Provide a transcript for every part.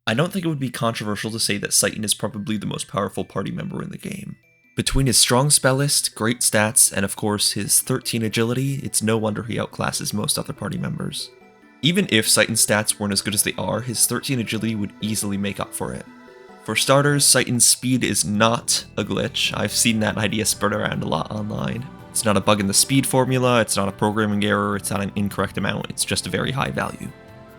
I don't think it would be controversial to say that Citan is probably the most powerful party member in the game. Between his strong spell list, great stats, and of course his 13 agility, it's no wonder he outclasses most other party members. Even if Citan's stats weren't as good as they are, his 13 agility would easily make up for it. For starters, Citan's speed is not a glitch. I've seen that idea spread around a lot online. It's not a bug in the speed formula, it's not a programming error, it's not an incorrect amount, it's just a very high value.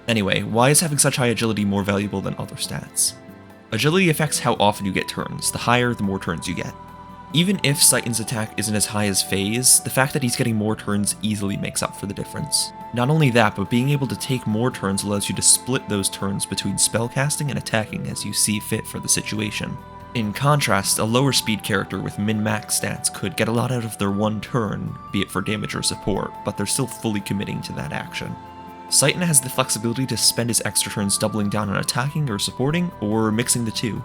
Anyway, why is having such high agility more valuable than other stats? Agility affects how often you get turns. The higher, the more turns you get. Even if Citan's attack isn't as high as Phase, the fact that he's getting more turns easily makes up for the difference. Not only that, but being able to take more turns allows you to split those turns between spellcasting and attacking as you see fit for the situation. In contrast, a lower speed character with min-max stats could get a lot out of their one turn, be it for damage or support, but they're still fully committing to that action. Citan has the flexibility to spend his extra turns doubling down on attacking or supporting, or mixing the two.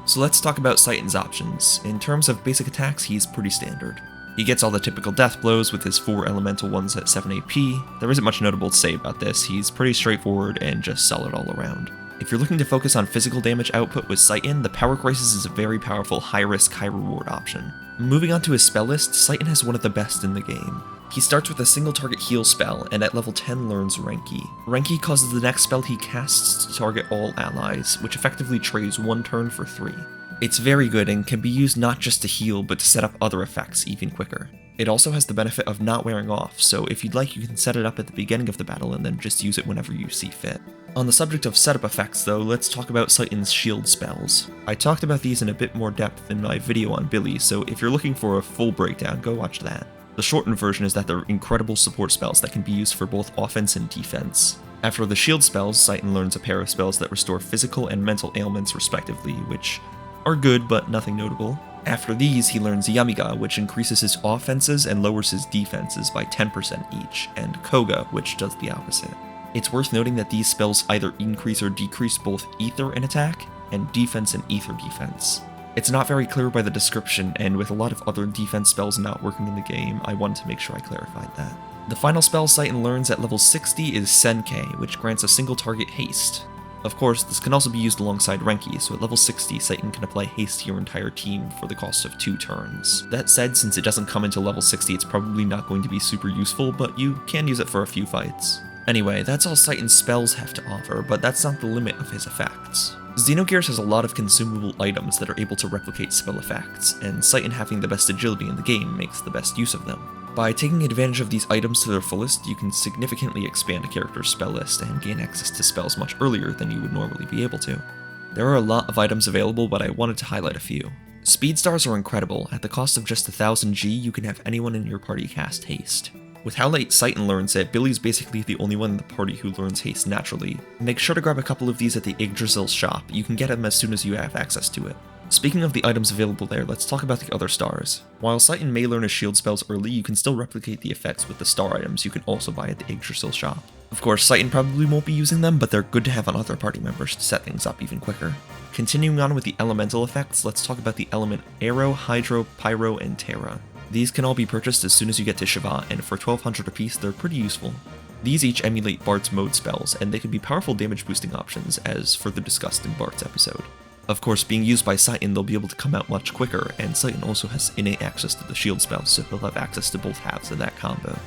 So let's talk about Citan's options. In terms of basic attacks, he's pretty standard. He gets all the typical death blows with his 4 elemental ones at 7 AP. There isn't much notable to say about this, he's pretty straightforward and just solid all around. If you're looking to focus on physical damage output with Citan, the Power Crisis is a very powerful high-risk, high-reward option. Moving on to his spell list, Citan has one of the best in the game. He starts with a single target heal spell, and at level 10 learns Renki. Renki causes the next spell he casts to target all allies, which effectively trades 1 turn for 3. It's very good and can be used not just to heal, but to set up other effects even quicker. It also has the benefit of not wearing off, so if you'd like you can set it up at the beginning of the battle and then just use it whenever you see fit. On the subject of setup effects though, let's talk about Citan's shield spells. I talked about these in a bit more depth in my video on Billy, so if you're looking for a full breakdown, go watch that. The shortened version is that they're incredible support spells that can be used for both offense and defense. After the shield spells, Citan learns a pair of spells that restore physical and mental ailments respectively, which are good but nothing notable. After these, he learns Yamiga, which increases his offenses and lowers his defenses by 10% each, and Koga, which does the opposite. It's worth noting that these spells either increase or decrease both Ether and attack, and defense and Ether defense. It's not very clear by the description, and with a lot of other defense spells not working in the game, I wanted to make sure I clarified that. The final spell Citan learns at level 60 is Senkei, which grants a single target haste. Of course, this can also be used alongside Renki, so at level 60, Citan can apply haste to your entire team for the cost of 2 turns. That said, since it doesn't come until level 60, it's probably not going to be super useful, but you can use it for a few fights. Anyway, that's all Citan's spells have to offer, but that's not the limit of his effects. Xenogears has a lot of consumable items that are able to replicate spell effects, and Citan having the best agility in the game makes the best use of them. By taking advantage of these items to their fullest, you can significantly expand a character's spell list and gain access to spells much earlier than you would normally be able to. There are a lot of items available, but I wanted to highlight a few. Speed stars are incredible. At the cost of just 1000 G, you can have anyone in your party cast haste. With how late Citan learns it, Billy's basically the only one in the party who learns haste naturally. Make sure to grab a couple of these at the Yggdrasil shop, you can get them as soon as you have access to it. Speaking of the items available there, let's talk about the other stars. While Citan may learn his shield spells early, you can still replicate the effects with the star items you can also buy at the Yggdrasil shop. Of course, Citan probably won't be using them, but they're good to have on other party members to set things up even quicker. Continuing on with the elemental effects, let's talk about the element Aero, Hydro, Pyro, and Terra. These can all be purchased as soon as you get to Shiva, and for 1200 apiece, they're pretty useful. These each emulate Bart's mode spells, and they can be powerful damage boosting options, as further discussed in Bart's episode. Of course, being used by Citan, they'll be able to come out much quicker, and Citan also has innate access to the shield spells, so he'll have access to both halves of that combo.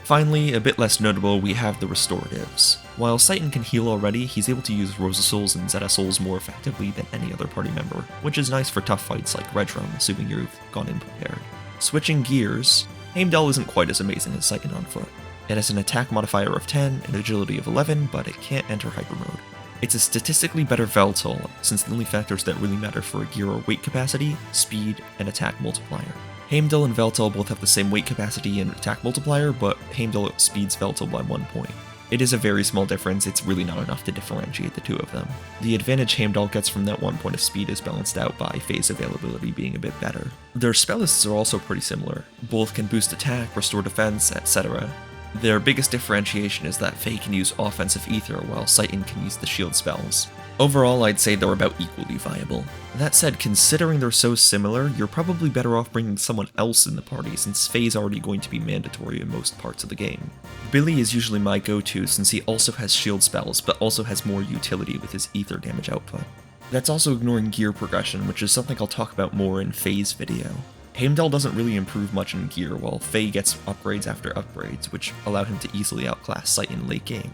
Finally, a bit less notable, we have the restoratives. While Citan can heal already, he's able to use Rosa Souls and Zeta Souls more effectively than any other party member, which is nice for tough fights like Redrum, assuming you've gone in prepared. Switching gears, Heimdall isn't quite as amazing as Citan on foot. It has an attack modifier of 10 and agility of 11, but it can't enter hyper mode. It's a statistically better Veltal, since the only factors that really matter for a gear are weight capacity, speed, and attack multiplier. Heimdall and Veltal both have the same weight capacity and attack multiplier, but Heimdall outspeeds Veltal by 1 point. It is a very small difference, it's really not enough to differentiate the two of them. The advantage Heimdall gets from that 1 point of speed is balanced out by phase availability being a bit better. Their spell lists are also pretty similar. Both can boost attack, restore defense, etc. Their biggest differentiation is that Faye can use offensive ether while Citan can use the shield spells. Overall, I'd say they're about equally viable. That said, considering they're so similar, you're probably better off bringing someone else in the party since Faye's already going to be mandatory in most parts of the game. Billy is usually my go-to since he also has shield spells, but also has more utility with his ether damage output. That's also ignoring gear progression, which is something I'll talk about more in Faye's video. Heimdall doesn't really improve much in gear, while Faye gets upgrades after upgrades, which allow him to easily outclass Citan late game.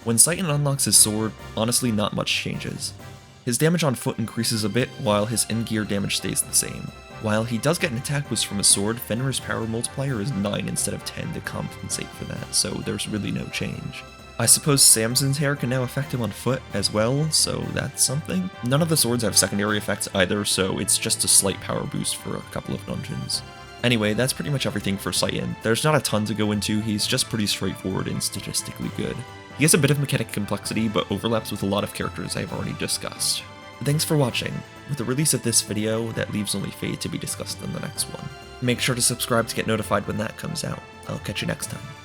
When Citan unlocks his sword, honestly not much changes. His damage on foot increases a bit, while his in-gear damage stays the same. While he does get an attack boost from his sword, Fenrir's power multiplier is 9 instead of 10 to compensate for that, so there's really no change. I suppose Samson's hair can now affect him on foot as well, so that's something. None of the swords have secondary effects either, so it's just a slight power boost for a couple of dungeons. Anyway, that's pretty much everything for Citan. There's not a ton to go into, he's just pretty straightforward and statistically good. He has a bit of mechanic complexity, but overlaps with a lot of characters I've already discussed. Thanks for watching. With the release of this video, that leaves only Faye to be discussed in the next one. Make sure to subscribe to get notified when that comes out. I'll catch you next time.